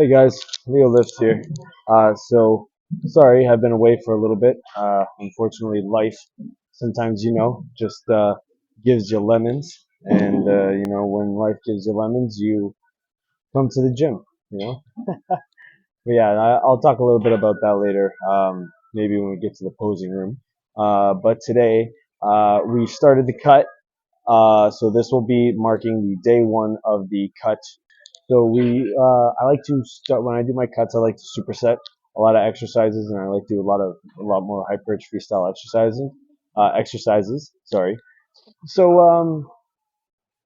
Hey guys, Leo Lift here. Sorry, I've been away for a little bit. Unfortunately, life sometimes, just gives you lemons, and when life gives you lemons, you come to the gym. You know, but yeah, I'll talk a little bit about that later. Maybe when we get to the posing room. But today, we started the cut. So this will be marking the day one of the cut. I like to start when I do my cuts. I like to superset a lot of exercises, and I like to do a lot more hypertrophy style exercises. Sorry.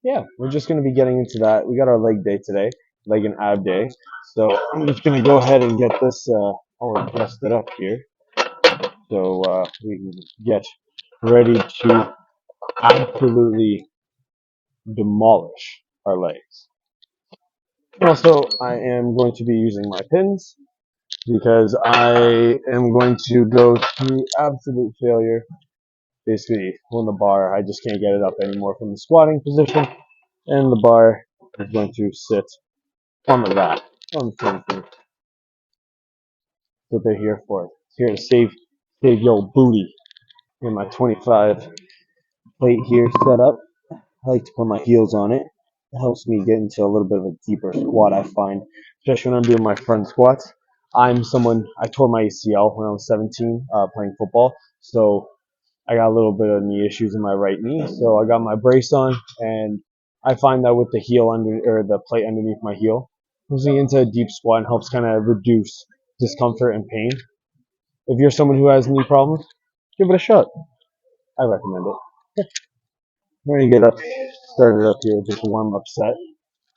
Yeah, we're just gonna be getting into that. We got our leg day today, leg and ab day. So I'm just gonna go ahead and get this all adjusted up here, so we can get ready to absolutely demolish our legs. Also, I am going to be using my pins because I am going to go through absolute failure. Basically, on the bar, I just can't get it up anymore from the squatting position, and the bar is going to sit on the rack, on the same thing. That's what they're here for. It's here to save your booty. In my 25 plate here set up, I like to put my heels on it. It helps me get into a little bit of a deeper squat, I find, especially when I'm doing my front squats. I tore my ACL when I was 17 playing football, so I got a little bit of knee issues in my right knee. So I got my brace on, and I find that with the heel under or the plate underneath my heel, moving into a deep squat and helps kind of reduce discomfort and pain. If you're someone who has knee problems, give it a shot. I recommend it. We're gonna get started up here with this warm up set.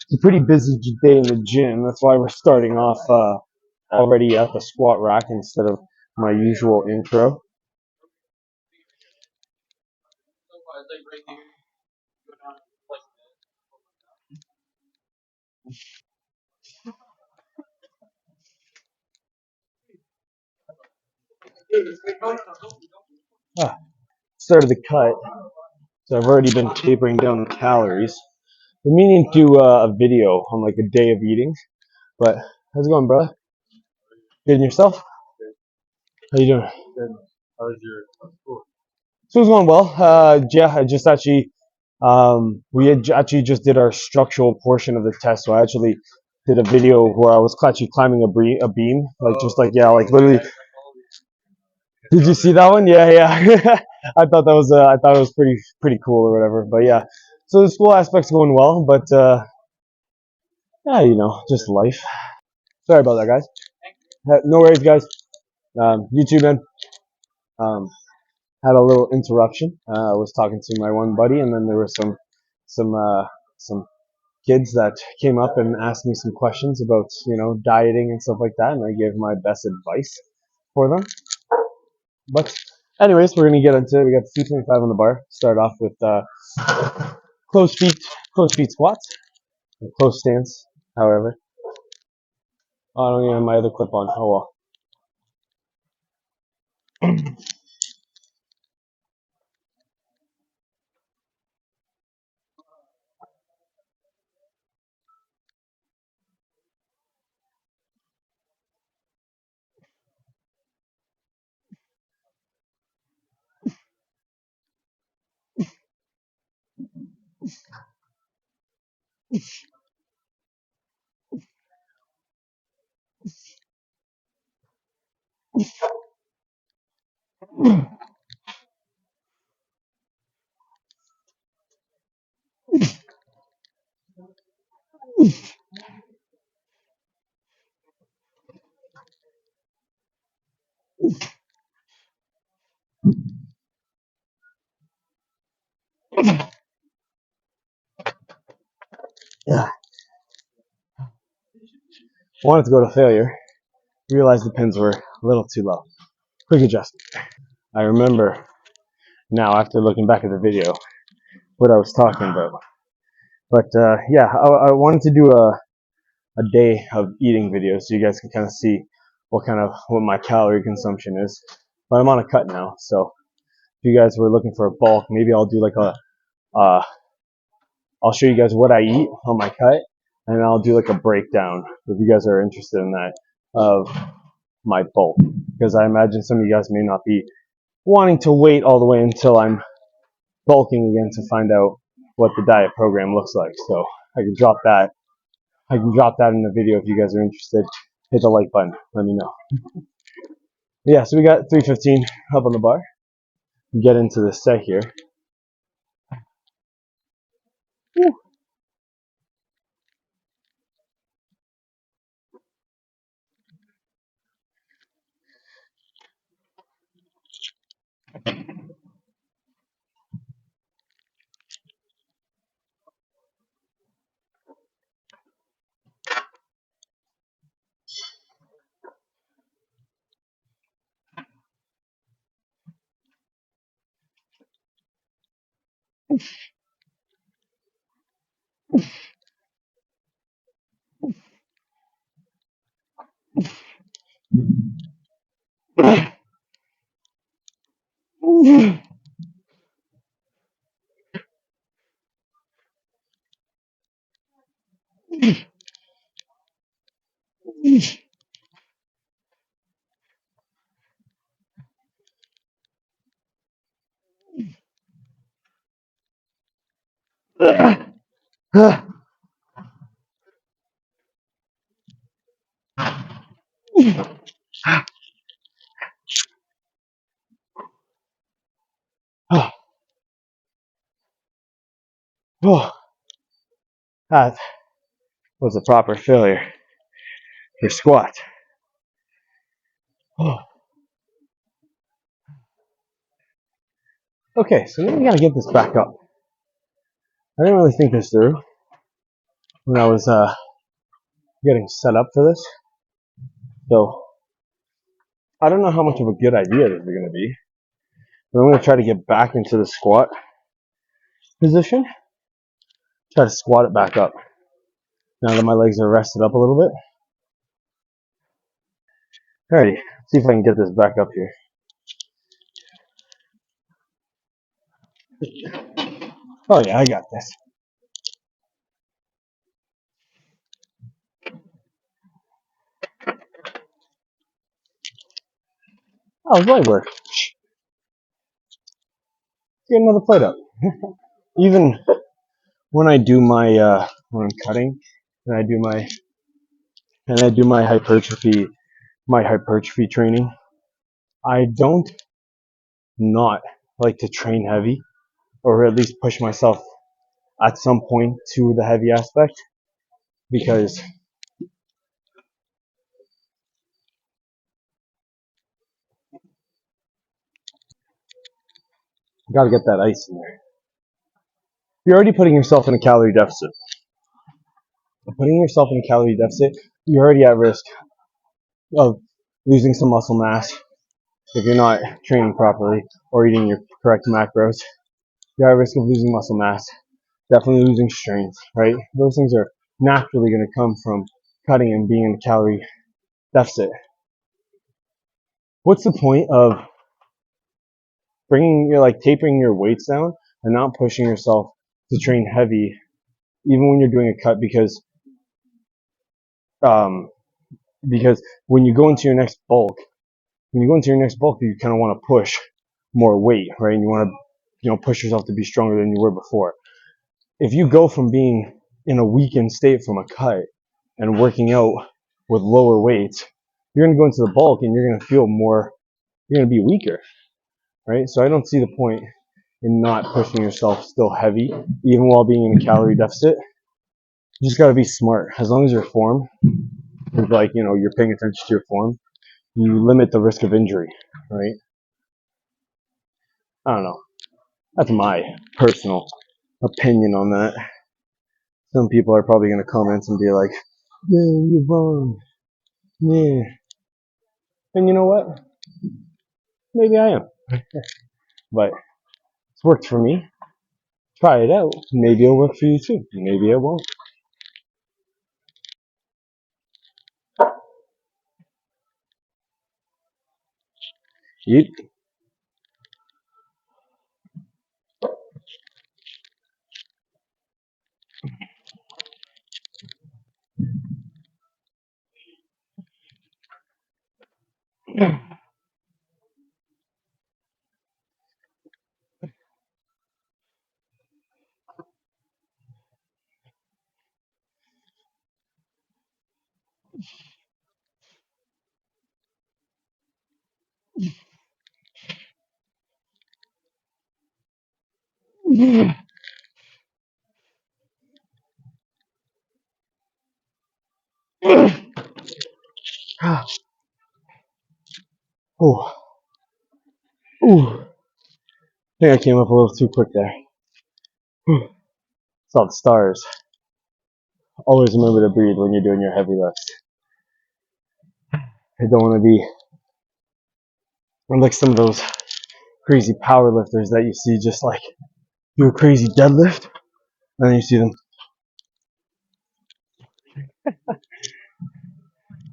It's a pretty busy day in the gym. That's why we're starting off already at the squat rack instead of my usual intro. Ah, started the cut, so I've already been tapering down the calories. Been meaning to do a video on like a day of eating, but how's it going, brother? Good and yourself? How you doing? School's going well. Yeah, I just actually, we had actually just did our structural portion of the test. So I actually did a video where I was actually climbing a beam, like just like yeah, like literally. Did you see that one? Yeah, yeah. I thought it was pretty cool or whatever. But yeah, so the school aspect's going well, but yeah, just life. Sorry about that, guys. No worries, guys. You too, man. Um, had a little interruption. I was talking to my one buddy, and then there were some kids that came up and asked me some questions about dieting and stuff like that, and I gave my best advice for them. But anyways, we're gonna get into it. We got the 225 on the bar. Start off with closed feet, closed feet squats, closed stance. However, oh, I don't even have my other clip on. Oh well. Yeah. Wanted to go to failure. Realized the pins were a little too low. Quick adjustment. I remember now after looking back at the video what I was talking about. But yeah, I wanted to do a day of eating video so you guys can kind of see what my calorie consumption is. But I'm on a cut now, so if you guys were looking for a bulk, maybe I'll do like I'll show you guys what I eat on my cut, and I'll do like a breakdown if you guys are interested in that of my bulk, because I imagine some of you guys may not be wanting to wait all the way until I'm bulking again to find out what the diet program looks like. So I can drop that. I can drop that in the video if you guys are interested. Hit the like button. Let me know. Yeah, so we got 315 up on the bar. Get into the set here. Woo. That was a proper failure for squat. Okay, so now we gotta get this back up. I didn't really think this through when I was getting set up for this. So I don't know how much of a good idea this is gonna be. But I'm gonna try to get back into the squat position. Try to squat it back up. Now that my legs are rested up a little bit. Alrighty, let's see if I can get this back up here. Oh yeah, I got this. Oh, leg work. Get another plate up. Even when I do my when I'm cutting, and I do my hypertrophy training, I don't not like to train heavy, or at least push myself at some point to the heavy aspect, because you gotta get that ice in there. You're already putting yourself in a calorie deficit. Putting yourself in a calorie deficit, you're already at risk of losing some muscle mass if you're not training properly or eating your correct macros. You're at risk of losing muscle mass, definitely losing strength, right? Those things are naturally going to come from cutting and being in a calorie deficit. What's the point of tapering your weights down and not pushing yourself to train heavy, even when you're doing a cut? Because when you go into your next bulk, you kind of want to push more weight, right? And you want to, push yourself to be stronger than you were before. If you go from being in a weakened state from a cut and working out with lower weights, you're going to go into the bulk and you're going to feel more, you're going to be weaker, right? So I don't see the point in not pushing yourself still heavy, even while being in a calorie deficit. You just got to be smart. As long as your form is you're paying attention to your form, you limit the risk of injury, right? I don't know. That's my personal opinion on that. Some people are probably going to comment and be like, yeah, you're wrong. Yeah. And you know what? Maybe I am. But it's worked for me. Try it out. Maybe it'll work for you too. Maybe it won't. You, Ooh, ooh. I think I came up a little too quick there. Saw the stars. Always remember to breathe when you're doing your heavy lifts. I don't want to be like some of those crazy power lifters that you see just like do a crazy deadlift, and then you see them.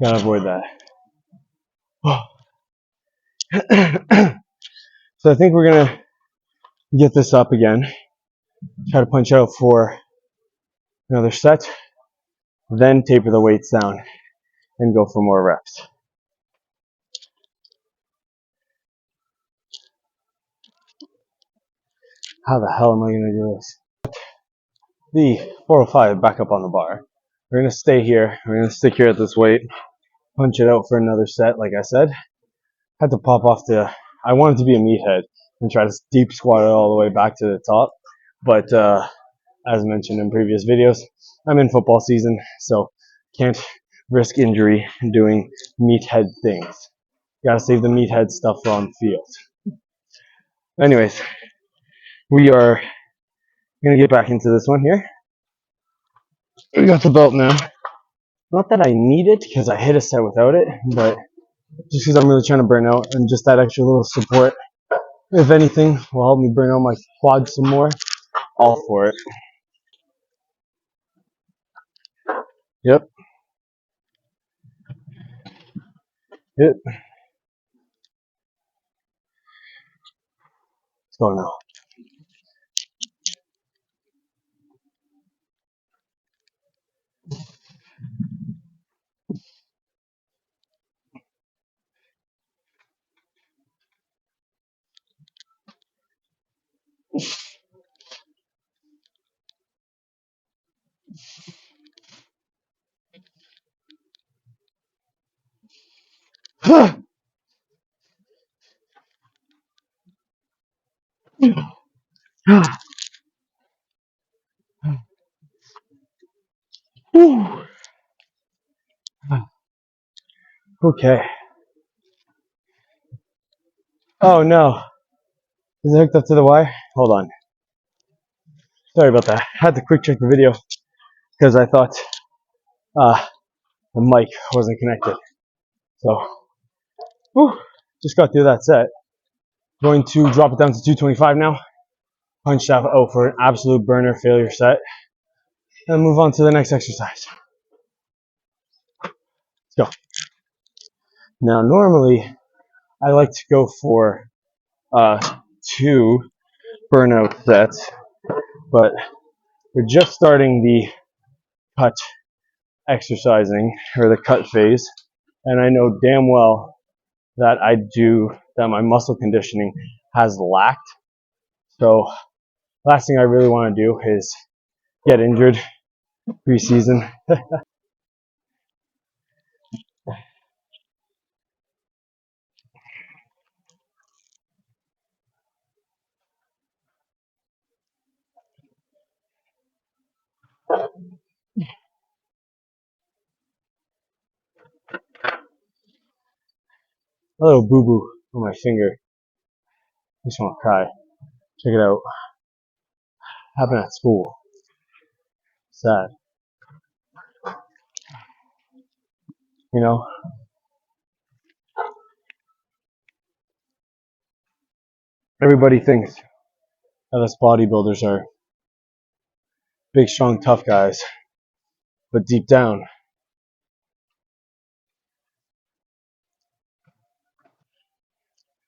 Gotta avoid that. So I think we're gonna get this up again. Try to punch out for another set, then taper the weights down and go for more reps. How the hell am I gonna do this? The 405 back up on the bar. We're gonna stay here. We're gonna stick here at this weight, punch it out for another set, like I said. Had to pop off I wanted to be a meathead and try to deep squat it all the way back to the top. But as mentioned in previous videos, I'm in football season, so can't risk injury doing meathead things. Gotta save the meathead stuff for on the field. Anyways, we are gonna get back into this one here. We got the belt now. Not that I need it, because I hit a set without it, but just because I'm really trying to burn out, and just that extra little support, if anything, will help me burn out my quads some more. All for it. Yep. Yep. Let's go now. Okay. Oh no. Is it hooked up to the wire? Hold on. Sorry about that. I had to quick check the video because I thought the mic wasn't connected. So, whew, just got through that set. Going to drop it down to 225 now. Punch that out for an absolute burner failure set. And move on to the next exercise. Let's go. Now, normally, I like to go for 2 burnout sets, but we're just starting the cut exercising, or the cut phase, and I know damn well that my muscle conditioning has lacked. So, last thing I really want to do is get injured preseason. A little boo boo on my finger. I just want to cry. Check it out. Happened at school. Sad. You know, everybody thinks that us bodybuilders are big, strong, tough guys, but deep down,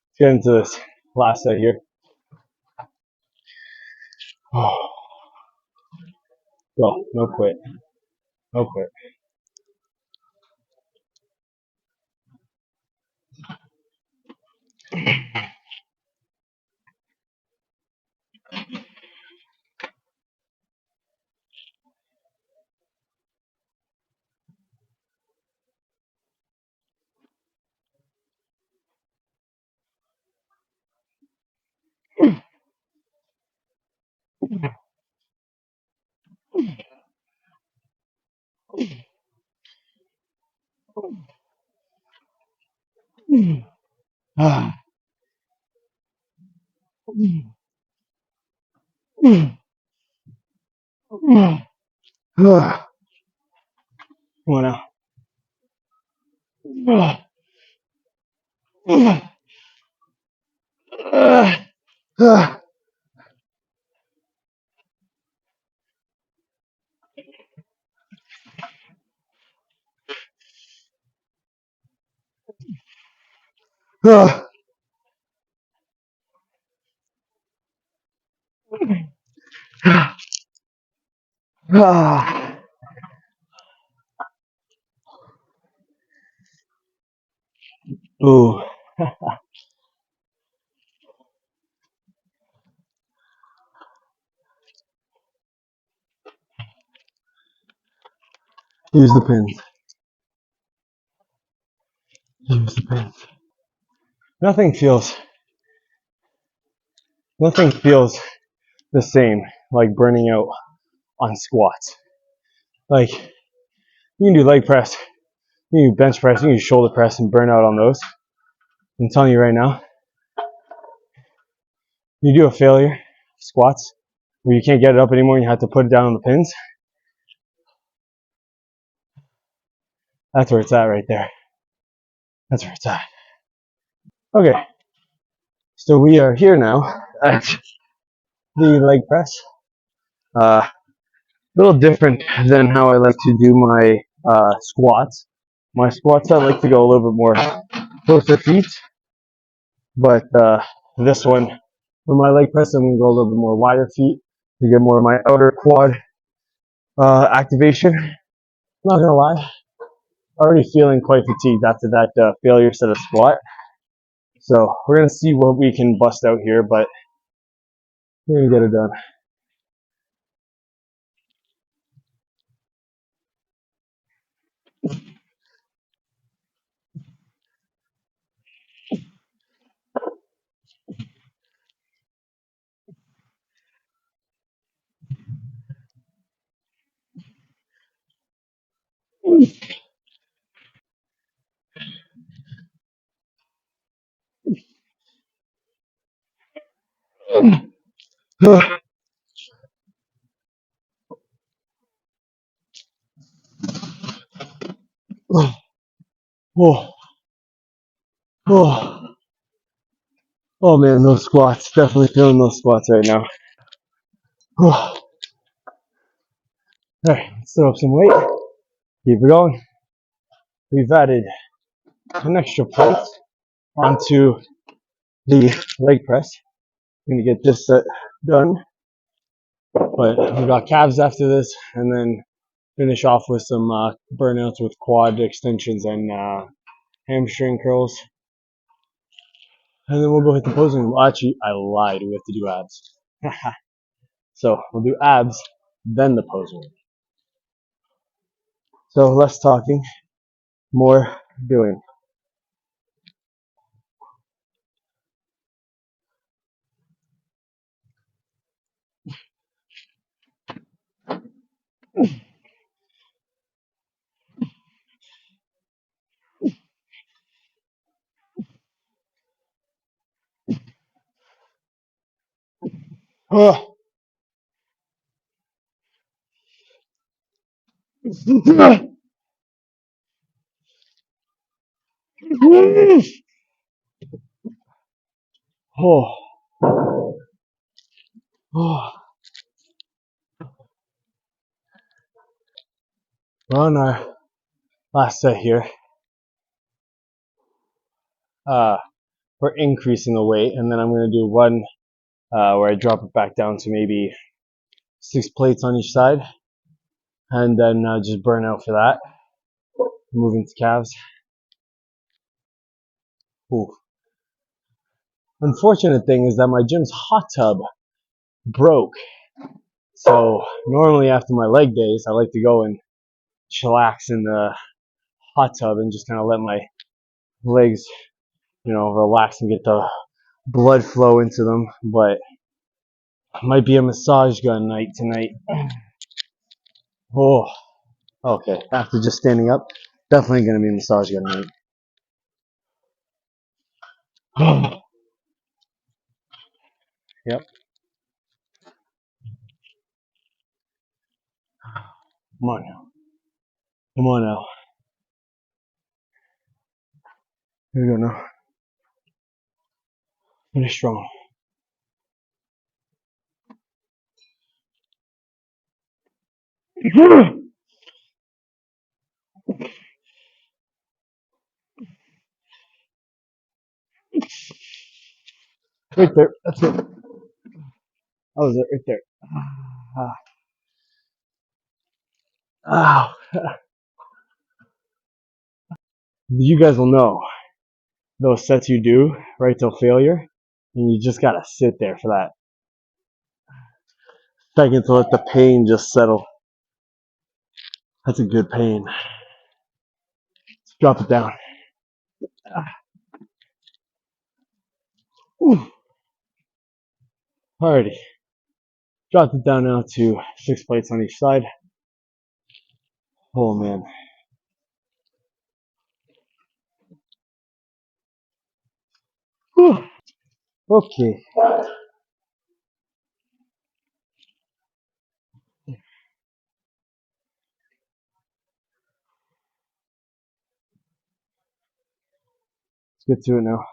let's get into this last set here. Oh, go. No quit. No quit. Ah. Come on now. Ooh. Use the pins. Use the pins. Nothing feels nothing feels the same like burning out on squats. Like you can do leg press, you can do bench press, you can do shoulder press and burn out on those. I'm telling you right now, you do a failure squats where you can't get it up anymore and you have to put it down on the pins. That's where it's at right there. That's where it's at. Okay, so we are here now at the leg press. A little different than how I like to do my squats. My squats I like to go a little bit more close to feet, but this one, for my leg press, I'm going to go a little bit more wider feet to get more of my outer quad activation. Not gonna lie, already feeling quite fatigued after that failure set of squat. So we're gonna see what we can bust out here, but we're gonna get it done. Oh, oh, oh man, those squats. Definitely feeling those squats right now. Oh. Alright, let's throw up some weight. Keep it going. We've added an extra plate onto the leg press. I'm gonna get this set done. But we got calves after this, and then finish off with some burnouts with quad extensions and hamstring curls. And then we'll go hit the posing. Well, actually, I lied. We have to do abs. So we'll do abs, then the posing. So less talking, more doing. Oh. Oh. Oh. We're on our last set here. We're increasing the weight, and then I'm going to do one where I drop it back down to maybe 6 plates on each side, and then just burn out for that. Moving to calves. Ooh. Unfortunate thing is that my gym's hot tub broke. So normally after my leg days, I like to go and chillax in the hot tub and just kind of let my legs, relax and get the blood flow into them. But it might be a massage gun night tonight. Oh, okay. After just standing up, definitely gonna be a massage gun night. Yep. Come on now. Come on now. Here we go now. Finish strong. Right there. That's it. That was it right there. Ah. You guys will know those sets you do right till failure, and you just gotta sit there for that second to let the pain just settle. That's a good pain. Let's drop it down. Ooh. Alrighty. Dropped it down now to 6 plates on each side. Oh man. Whew. Okay. Let's get to it now.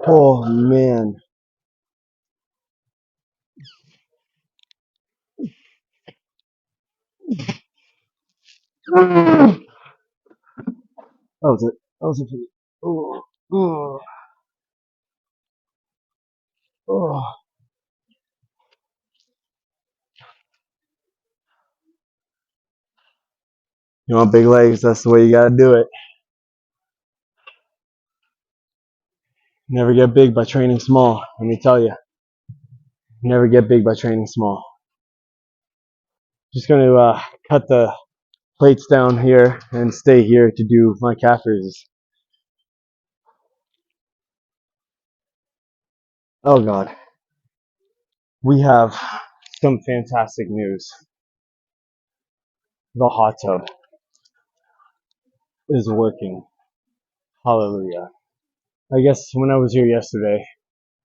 Oh man. That was it. That was it for me. Oh, oh, oh. You want big legs? That's the way you gotta do it. Never get big by training small. Let me tell you. Never get big by training small. Just gonna cut the plates down here and stay here to do my calf raises. Oh god. We have some fantastic news. The hot tub is working. Hallelujah. I guess when I was here yesterday,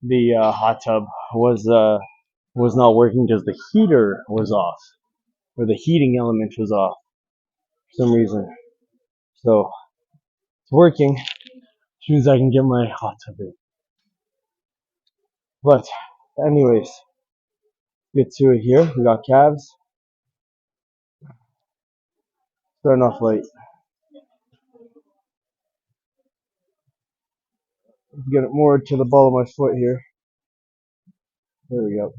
the hot tub was not working because the heater was off, or the heating element was off for some reason. So it's working, which means I can get my hot tub in. But anyways, get to it here. We got calves. Starting off late. Get it more to the ball of my foot here. There we go.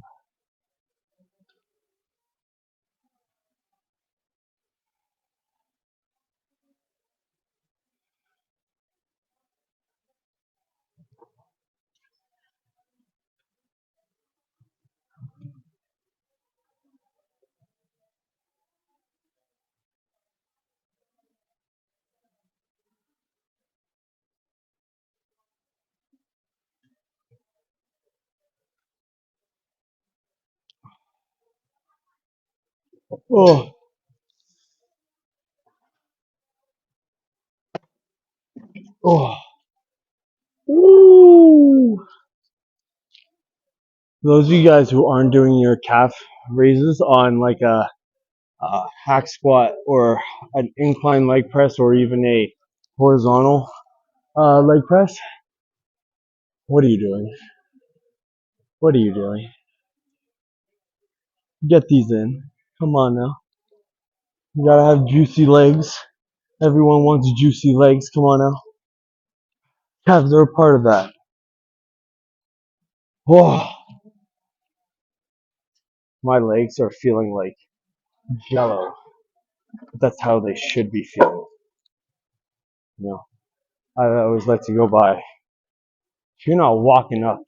Oh, oh. Woo. Those of you guys who aren't doing your calf raises on like a hack squat or an incline leg press or even a horizontal leg press, what are you doing? What are you doing? Get these in. Come on now. You gotta have juicy legs. Everyone wants juicy legs. Come on now. Calves are a part of that. Oh, my legs are feeling like jello. That's how they should be feeling. You know, I always like to go by. If you're not walking up,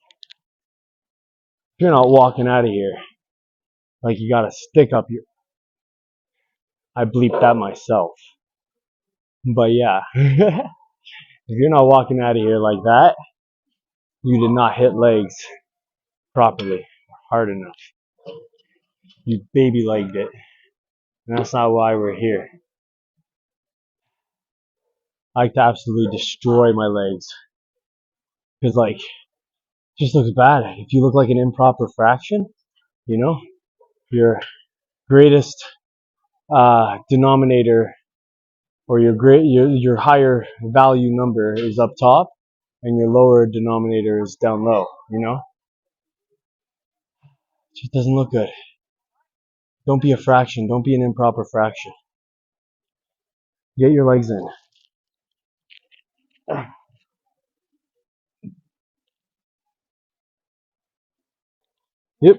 if you're not walking out of here, like you gotta stick up your. I bleeped that myself. But yeah, if you're not walking out of here like that, You did not hit legs properly, hard enough. You baby legged it. And that's not why we're here. I like to absolutely destroy my legs. Because, like, it just looks bad. If you look like an improper fraction, you know, your greatest denominator or your higher value number is up top and your lower denominator is down low, you know? It just doesn't look good. Don't be a fraction. Don't be an improper fraction. Get your legs in. Yep.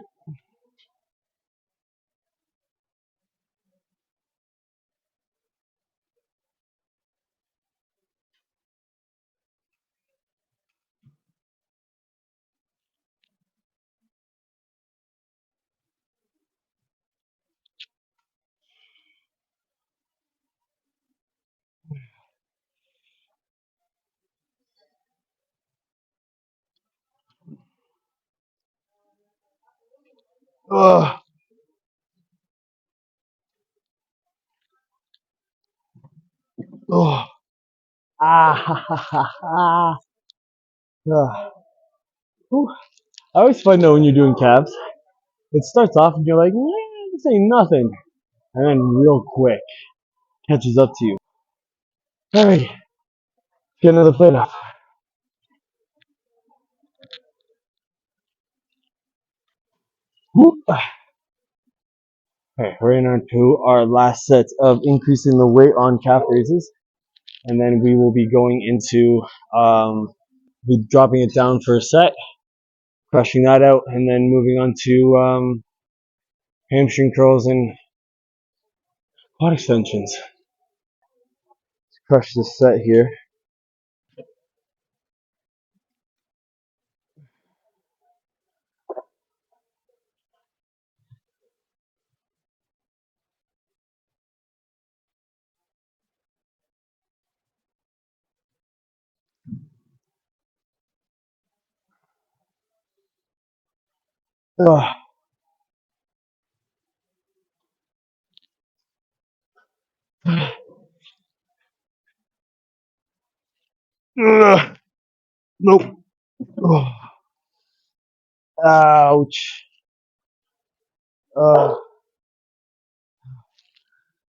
Ugh. Ugh. Ah, ha, ha, ha, ha. Ugh. Whew. I always find that when you're doing calves, it starts off and you're like, this ain't nothing. And then real quick, catches up to you. Alright, get another plate up. Whoop. Okay, we're in on to our last set of increasing the weight on calf raises. And then we will be going into dropping it down for a set, crushing that out, and then moving on to hamstring curls and quad extensions. Let's crush this set here. Ugh. Ugh. Nope. Ugh. Ouch.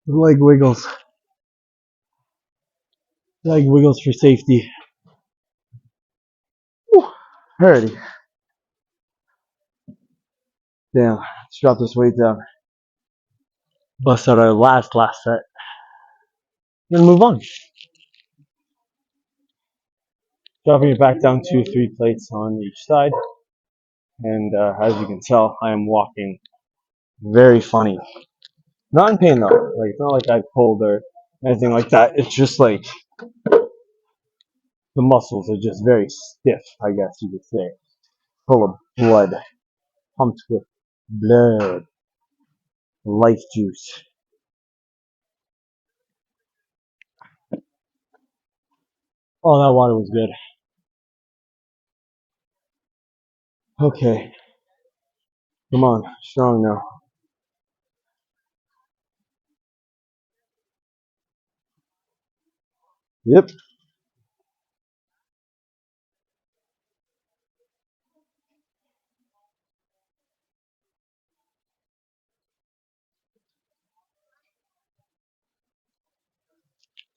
Leg wiggles. Leg wiggles for safety. Whew. Alrighty. Damn. Let's drop this weight down. Bust out our last set. Then move on. Dropping it back down to 3 plates on each side. And as you can tell, I am walking very funny. Not in pain though. Like it's not like I pulled or anything like that. It's just like the muscles are just very stiff, I guess you could say. Full of blood. Pumped with blood. Life juice. Oh, that water was good. Okay. Come on. Strong now. Yep.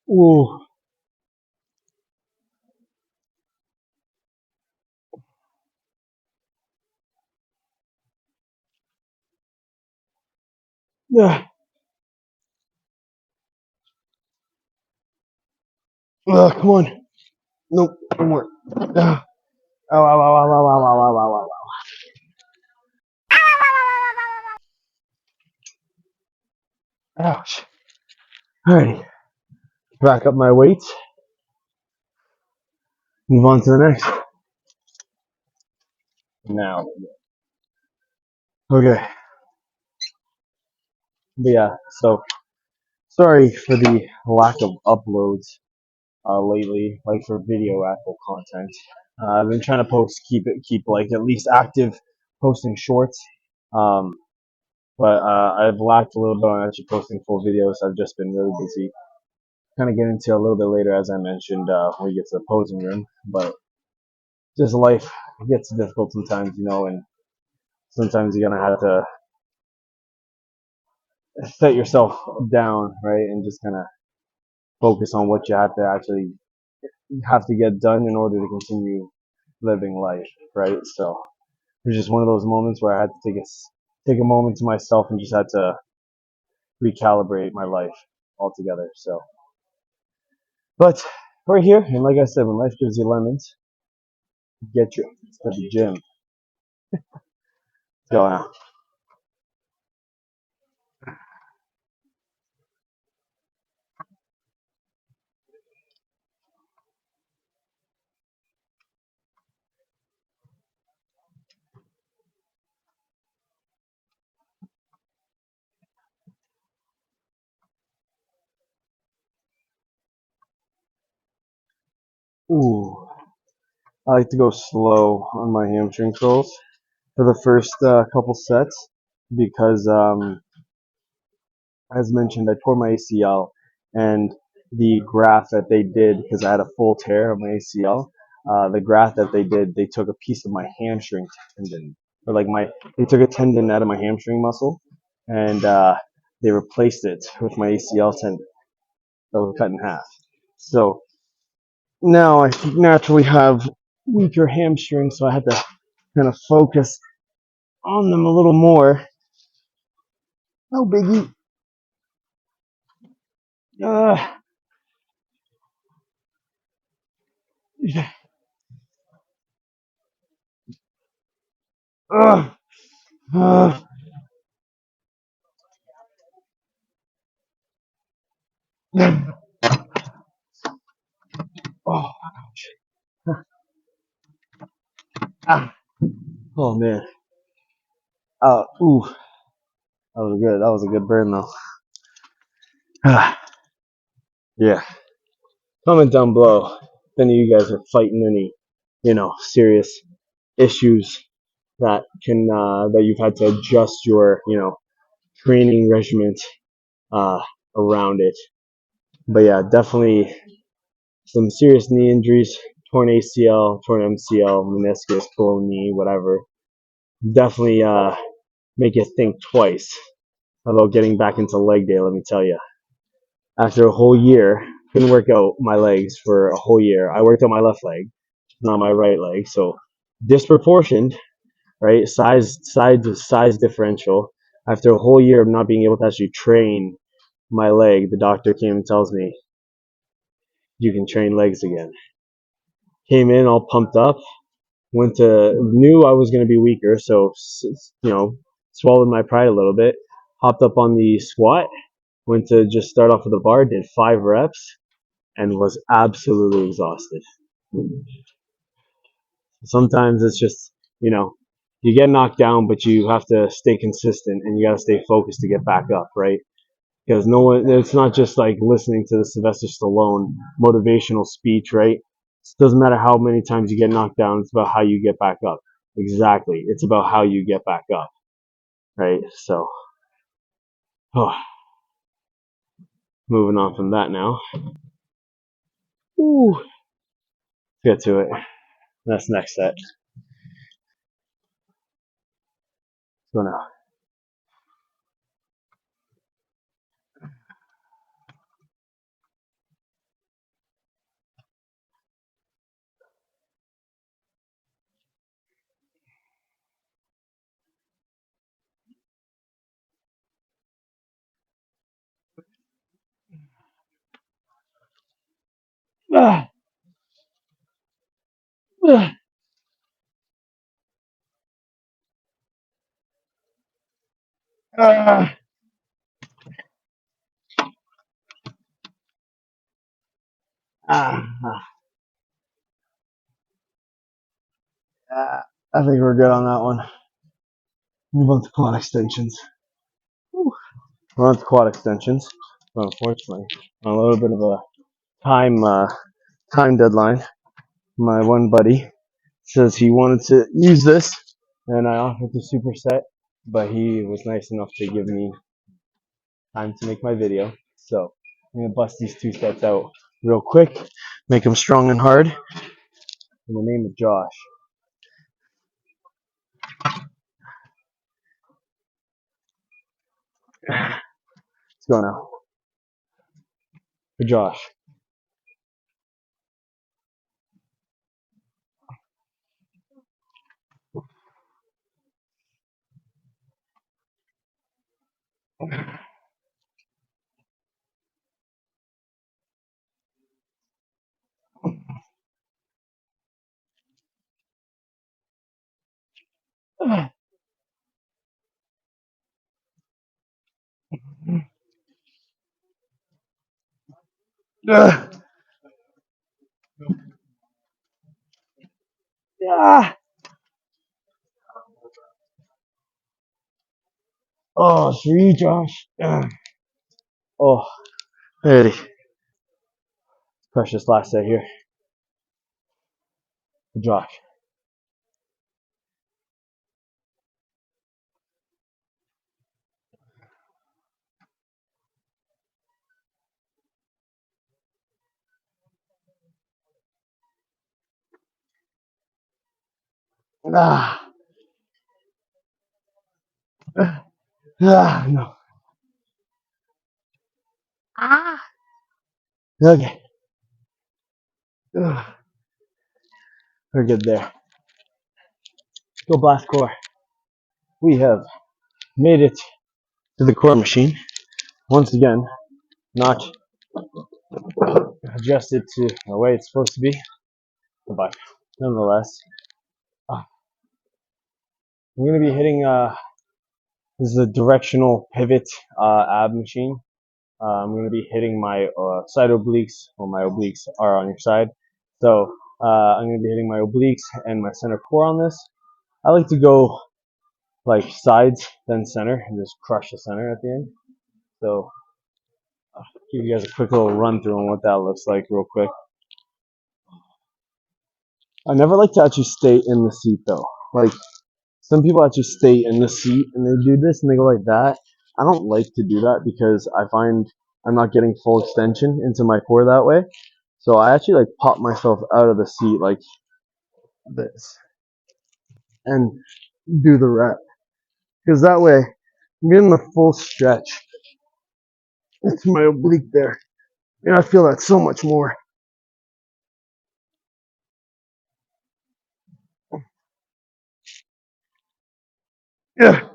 Ooh. Yeah. Come on. Nope. No more. Ow, ow, ow, ow, ow, ow, ow, ow, ow, ow. Ouch. Alrighty. Back up my weights. Move on to the next. Now. Okay. But yeah, so sorry for the lack of uploads lately, like for video actual content. I've been trying to keep like at least active, posting shorts. Um, but I've lacked a little bit on actually posting full videos. I've just been really busy. Kind of get into a little bit later, as I mentioned, when we get to the posing room. But just life gets difficult sometimes, and sometimes you're gonna have to set yourself down, right, and just kind of focus on what you have to get done in order to continue living life, right? So it was just one of those moments where I had to take a moment to myself and just had to recalibrate my life altogether. So, but we're here, and like I said, when life gives you lemons, get you to the gym. So now, ooh, I like to go slow on my hamstring curls for the first couple sets because as mentioned, I tore my ACL, and the graft that they did, because I had a full tear of my ACL, the graft that they did, they took a piece of my hamstring tendon, or like they took a tendon out of my hamstring muscle, and they replaced it with my ACL tendon that was cut in half. So now I naturally have weaker hamstrings, so I had to kind of focus on them a little more. No biggie. Uh, uh, uh, oh, ah. Oh man. Ooh, that was good. That was a good burn though. Yeah. Comment down below if any of you guys are fighting any, serious issues that you've had to adjust your, training regimen uh around it. But yeah, definitely some serious knee injuries, torn ACL, torn MCL, meniscus, pull knee, whatever. Definitely make you think twice about getting back into leg day, let me tell you. After a whole year, couldn't work out my legs for a whole year. I worked out my left leg, not my right leg. So disproportioned, right? Size differential. After a whole year of not being able to actually train my leg, the doctor came and tells me you can train legs again. Came in all pumped up. Knew I was going to be weaker, so swallowed my pride a little bit. Hopped up on the squat. Went to just start off with the bar. Did 5 reps and was absolutely exhausted. Sometimes it's just, you get knocked down, but you have to stay consistent and you got to stay focused to get back up, right? Because it's not just like listening to the Sylvester Stallone motivational speech, right? It doesn't matter how many times you get knocked down, it's about how you get back up. Exactly. It's about how you get back up, right? So, oh, moving on from that now. Ooh, get to it. That's next set. So now. Ah, ah, ah. Ah, I think we're good on that one. Move on to quad extensions. Whew. We're on to quad extensions. But unfortunately, on a little bit of a time time deadline. My one buddy. says he wanted to use this, and I offered to superset, but he was nice enough to give me time to make my video. So I'm gonna bust these two sets out real quick, make them strong and hard. In the name of Josh. Let's go now. For Josh. Yeah. Oh, it's for you, Josh. Oh, ready. Precious last set here. For Josh. Ah, no. Ah. Okay. We're good there. Go blast core. We have made it to the core machine. Once again, not adjusted to the way it's supposed to be, but nonetheless, I'm going to be hitting, this is a directional pivot ab machine. I'm going to be hitting my side obliques, well, my obliques are on your side. So I'm going to be hitting my obliques and my center core on this. I like to go like sides, then center, and just crush the center at the end. So I'll give you guys a quick little run through on what that looks like real quick. I never like to actually stay in the seat though. Like some people actually stay in the seat and they do this and they go like that. I don't like to do that because I find I'm not getting full extension into my core that way. So I actually like pop myself out of the seat like this and do the rep. Because that way I'm getting the full stretch. It's my oblique there. And I feel that so much more. Yeah.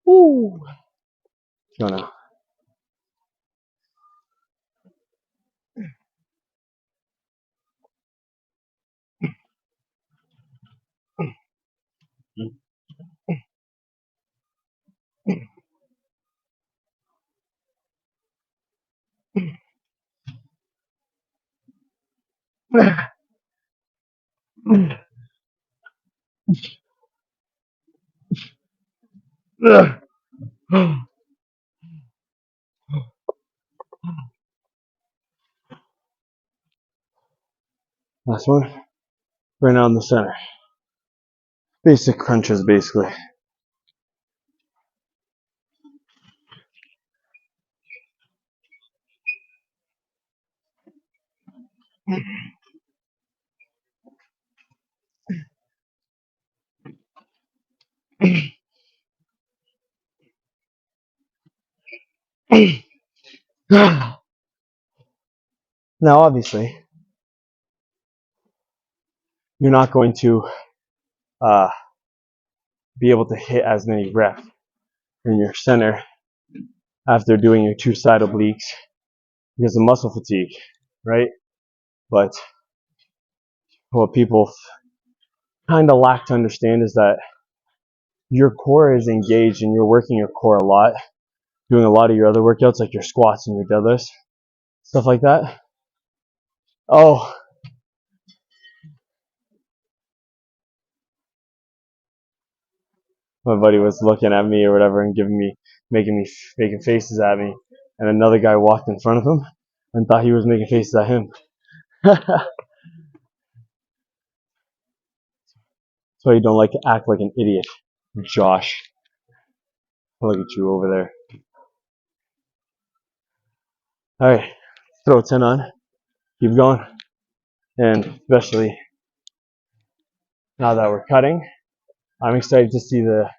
Woo. No, no. Last one. Right now in the center. Basic crunches, basically. Now, obviously, you're not going to uh, be able to hit as many reps in your center after doing your two side obliques because of muscle fatigue, right? But what people kind of lack to understand is that your core is engaged and you're working your core a lot, doing a lot of your other workouts like your squats and your deadlifts, stuff like that. Oh, my buddy was looking at me or whatever and making faces at me, and another guy walked in front of him and thought he was making faces at him. That's why you don't like to act like an idiot, Josh. Look at you over there. All right, throw 10 on, keep going, and especially now that we're cutting, I'm excited to see the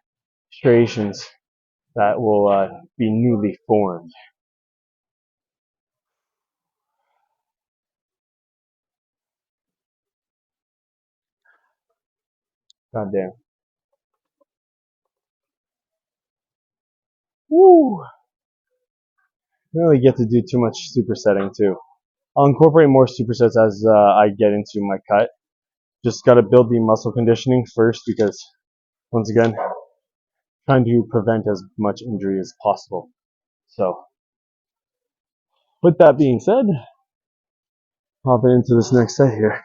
striations that will be newly formed. God damn. Woo! I don't really get to do too much supersetting too. I'll incorporate more supersets as I get into my cut. Just gotta build the muscle conditioning first because, once again, trying to prevent as much injury as possible. So, with that being said, hopping into this next set here.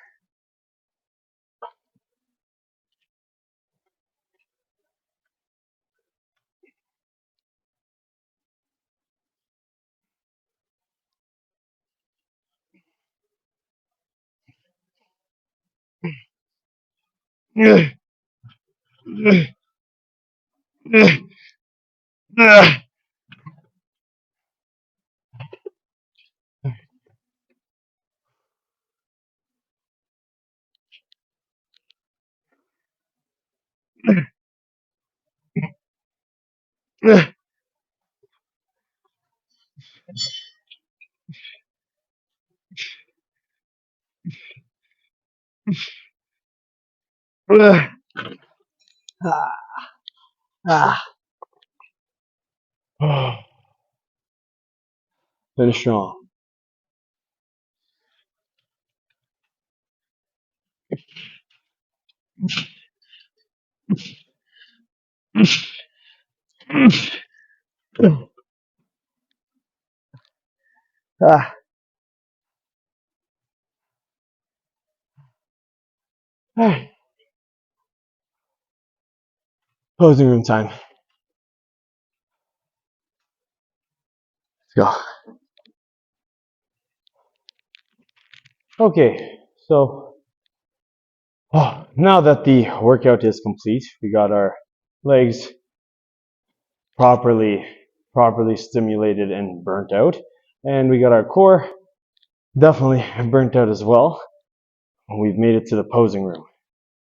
Finish strong. Posing room time. Let's go. Okay, so now that the workout is complete, we got our legs properly stimulated and burnt out, and we got our core definitely burnt out as well. We've made it to the posing room.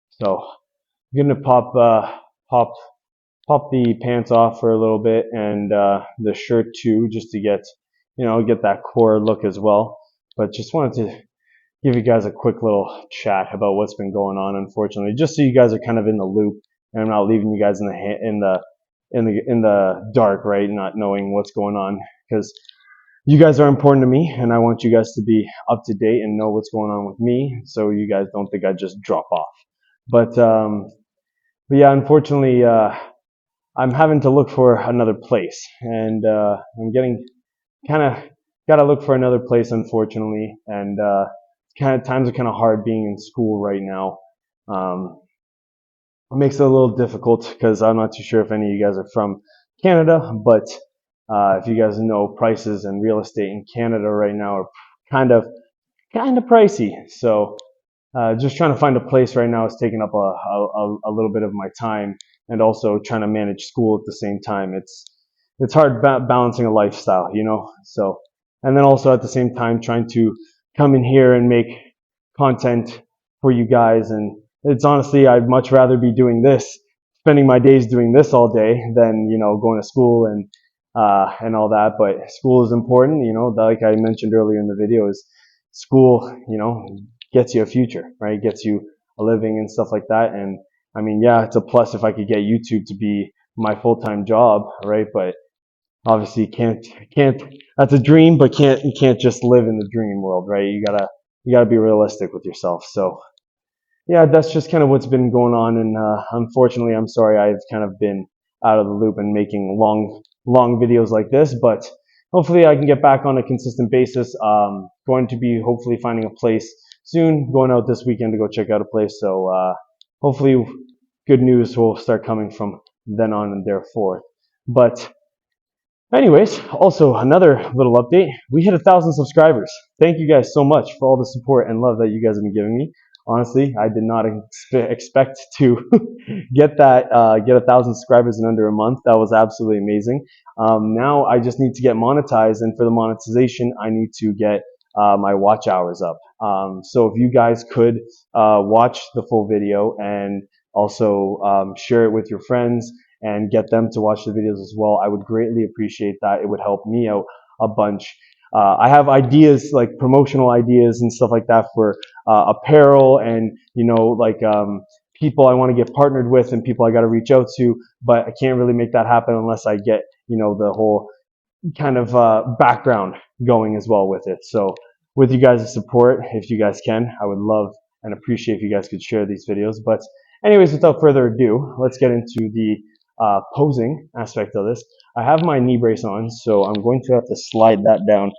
So I'm gonna pop the pants off for a little bit and the shirt too, just to get get that core look as well. But just wanted to give you guys a quick little chat about what's been going on. Unfortunately, just so you guys are kind of in the loop, and I'm not leaving you guys in the dark, right? Not knowing what's going on, because you guys are important to me, and I want you guys to be up to date and know what's going on with me, so you guys don't think I just drop off. But yeah, unfortunately, I'm having to look for another place, and I'm getting kind of got to look for another place, unfortunately, and times are kind of hard being in school right now. It makes it a little difficult because I'm not too sure if any of you guys are from Canada, but if you guys know, prices and real estate in Canada right now are kind of pricey. So just trying to find a place right now is taking up a little bit of my time, and also trying to manage school at the same time. It's hard balancing a lifestyle, you know. So, and then also at the same time trying to come in here and make content for you guys. And it's honestly, I'd much rather be doing this, spending my days doing this all day than going to school and all that. But school is important, like I mentioned earlier in the video, is school, gets you a future, right? Gets you a living and stuff like that. And I mean, yeah, it's a plus if I could get YouTube to be my full-time job, right? But obviously can't, that's a dream, but you can't just live in the dream world, right? You gotta be realistic with yourself. So yeah, that's just kind of what's been going on. And unfortunately, I'm sorry I've kind of been out of the loop and making long videos like this, but hopefully I can get back on a consistent basis. Going to be hopefully finding a place soon, going out this weekend to go check out a place. So hopefully good news will start coming from then on and therefore. But anyways, also another little update. We hit 1,000 subscribers. Thank you guys so much for all the support and love that you guys have been giving me. Honestly, I did not expect to get 1,000 subscribers in under a month. That was absolutely amazing. Now I just need to get monetized, and for the monetization, I need to get my watch hours up. So if you guys could watch the full video and also share it with your friends and get them to watch the videos as well, I would greatly appreciate that. It would help me out a bunch. I have ideas, like promotional ideas and stuff like that for apparel and, people I want to get partnered with and people I got to reach out to, but I can't really make that happen unless I get, the whole kind of background going as well with it. So with you guys' support, if you guys can, I would love and appreciate if you guys could share these videos. But anyways, without further ado, let's get into the posing aspect of this. I have my knee brace on, so I'm going to have to slide that down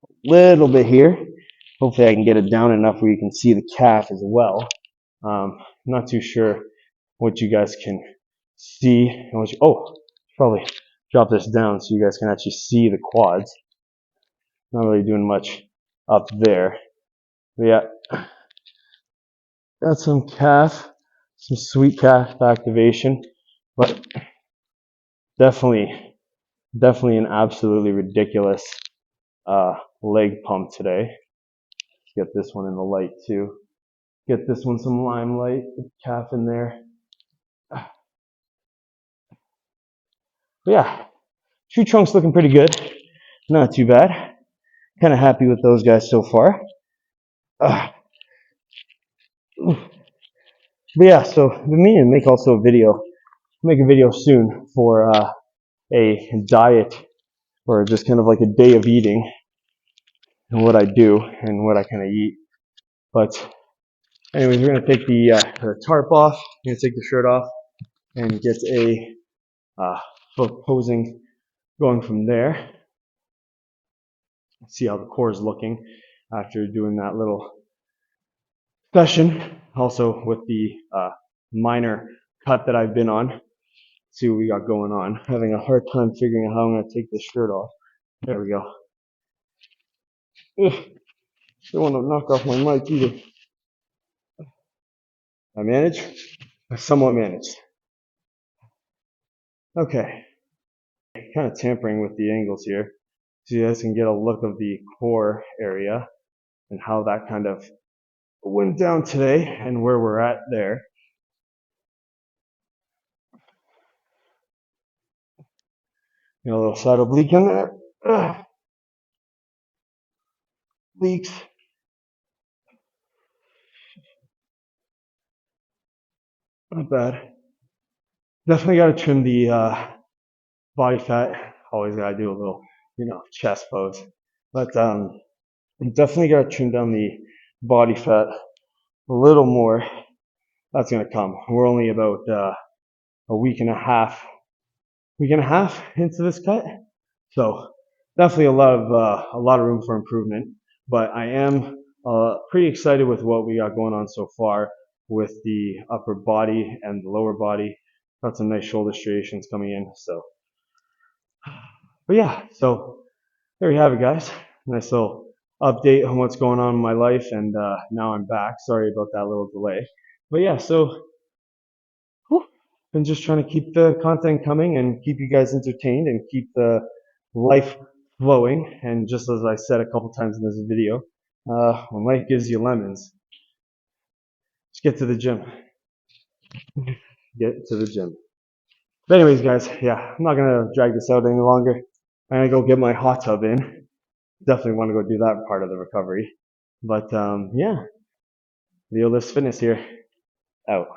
a little bit here. Hopefully I can get it down enough where you can see the calf as well. Not too sure what you guys can see. Probably drop this down so you guys can actually see the quads. Not really doing much up there. But yeah, got some sweet calf activation, but definitely an absolutely ridiculous leg pump today. Let's get this one in the light too. Get this one some limelight, calf in there. But yeah, tree trunk's looking pretty good. Not too bad. Kind of happy with those guys so far. But yeah, so I've been meaning to make also a video. Make a video soon for a diet or just kind of like a day of eating and what I do and what I kind of eat. But anyways, we're gonna take the tarp off. We're gonna take the shirt off and get a posing going from there. See how the core is looking after doing that little session. Also with the minor cut that I've been on. See what we got going on. Having a hard time figuring out how I'm going to take this shirt off. There we go. Ugh. Don't want to knock off my mic either. I managed? I somewhat managed. Okay. Kind of tampering with the angles here. So you guys can get a look of the core area and how that kind of went down today and where we're at there. Got a little side oblique in there. Ugh. Leaks. Not bad. Definitely got to trim the body fat. Always got to do a little, chest pose. But definitely got to trim down the body fat a little more. That's going to come. We're only about a week and a half into this cut. So definitely a lot of room for improvement. But I am pretty excited with what we got going on so far with the upper body and the lower body. Got some nice shoulder striations coming in. So, but yeah, so there you have it, guys. Nice little update on what's going on in my life, and now I'm back. Sorry about that little delay. But yeah, so been just trying to keep the content coming and keep you guys entertained and keep the life flowing. And just as I said a couple times in this video, when life gives you lemons, just get to the gym. Get to the gym. But anyways, guys, yeah, I'm not gonna drag this out any longer. I'm gonna go get my hot tub in. Definitely want to go do that part of the recovery. But yeah, Leo Lifts Fitness here. Out.